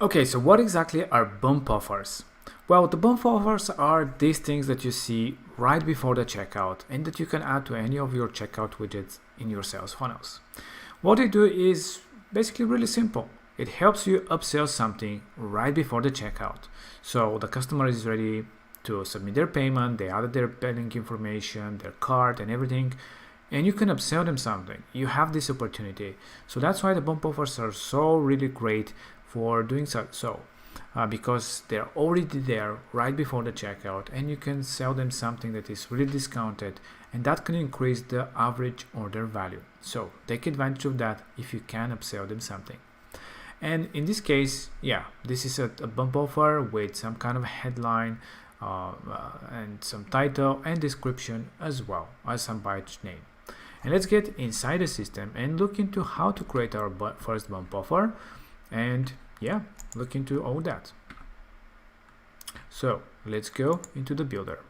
Okay, so what exactly are bump offers? Well, the bump offers are these things that you see right before the checkout and that you can add to any of your checkout widgets in your sales funnels. What they do is basically really simple. It helps you upsell something right before the checkout. So the customer is ready to submit their payment, they added their billing information, their card and everything, and you can upsell them something. You have this opportunity. So that's why the bump offers are so really great for doing so. Because they're already there right before the checkout, and you can sell them something that is really discounted, and that can increase the average order value. So take advantage of that if you can upsell them something. And in this case, yeah, this is a bump offer with some kind of headline and some title and description, as well as some badge name. And let's get inside the system and look into how to create our first bump offer, and yeah, look into all that. So let's go into the builder.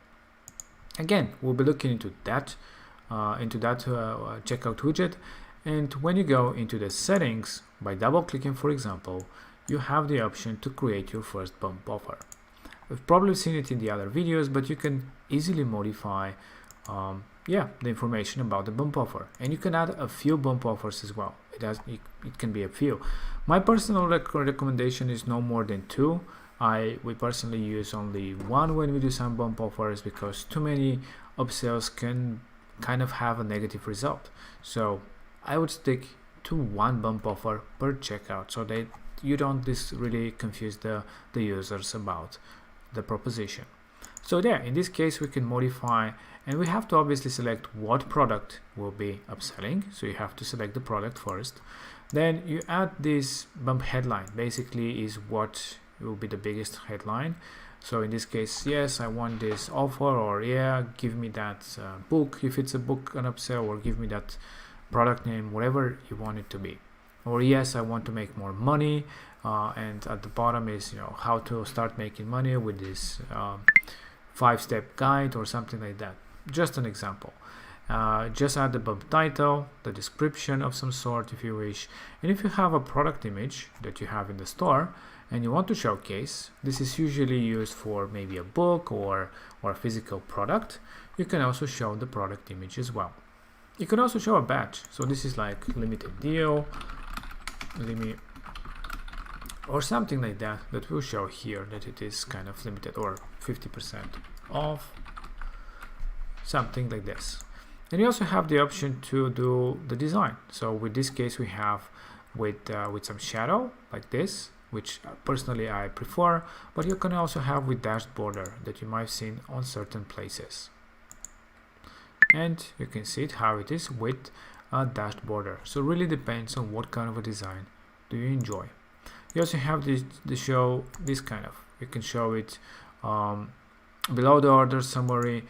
Again, we'll be looking into that checkout widget. And when you go into the settings, by double clicking, for example, you have the option to create your first bump offer. We've probably seen it in the other videos, but you can easily modify the information about the bump offer, and you can add a few bump offers as well. It can be a few. My personal recommendation is no more than 2. We personally use only 1 when we do some bump offers, because too many upsells can kind of have a negative result. So I would stick to 1 bump offer per checkout, so that you don't really confuse the users about the proposition. So there, in this case, we can modify, and we have to obviously select what product will be upselling. So you have to select the product first. Then you add this bump headline, basically is what will be the biggest headline. So in this case, yes, I want this offer, or yeah, give me that book, if it's a book, an upsell, or give me that product name, whatever you want it to be. Or yes, I want to make more money, and at the bottom is how to start making money with this 5-step guide or something like that. Just an example. Just add the bump title, the description of some sort if you wish, and if you have a product image that you have in the store and you want to showcase, this is usually used for maybe a book or a physical product. You can also show the product image as well. You can also show a badge. So this is like limited deal, or something like that will show here that it is kind of limited, or 50% off, something like this. And you also have the option to do the design. So with this case, we have with some shadow like this, which personally I prefer, but you can also have with dashed border that you might have seen on certain places. And you can see it how it is with a dashed border. So it really depends on what kind of a design do you enjoy. You also have this kind of, you can show it below the order summary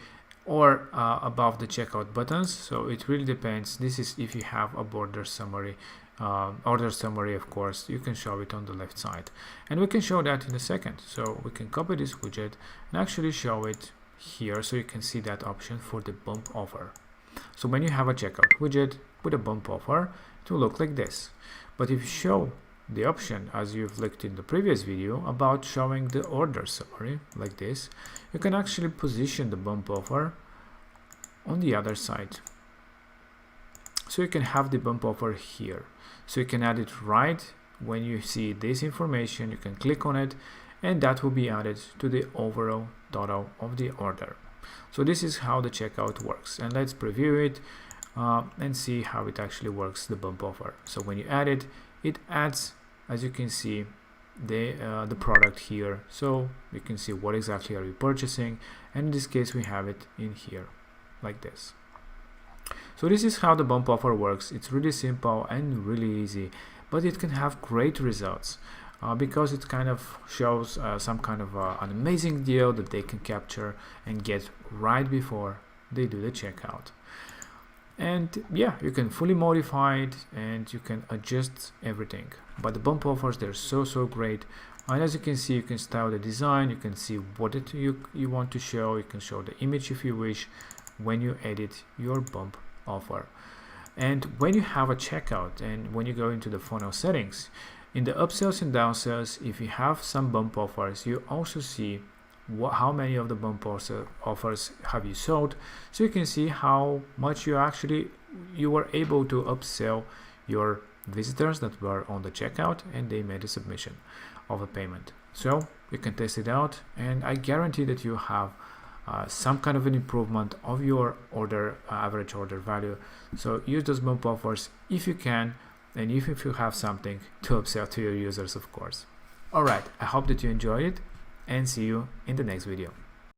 or above the checkout buttons. So it really depends. This is if you have a border summary, order summary, of course, you can show it on the left side. And we can show that in a second. So we can copy this widget and actually show it here, so you can see that option for the bump offer. So when you have a checkout widget with a bump offer, it will look like this. But if you show the option, as you've looked in the previous video about showing the order summary like this, you can actually position the bump offer on the other side. So you can have the bump offer here. So you can add it right when you see this information. You can click on it, and that will be added to the overall total of the order. So this is how the checkout works, and let's preview it and see how it actually works, the bump offer. So when you add it, it adds, as you can see, the product here, so you can see what exactly are you purchasing, and in this case we have it in here like this. So this is how the bump offer works. It's really simple and really easy, but it can have great results because it kind of shows some kind of an amazing deal that they can capture and get right before they do the checkout. And yeah, you can fully modify it and you can adjust everything. But the bump offers, they're so great. And as you can see, you can style the design, you can see what you want to show, you can show the image if you wish when you edit your bump offer. And when you have a checkout and when you go into the funnel settings, In the upsells and downsells, if you have some bump offers, you also see how many of the bump offers have you sold, so you can see how much you were able to upsell your visitors that were on the checkout and they made a submission of a payment. So you can test it out, and I guarantee that you have some kind of an improvement of your average order value. So use those bump offers if you can, and if you have something to upsell to your users, of course. Alright, I hope that you enjoyed it, and see you in the next video.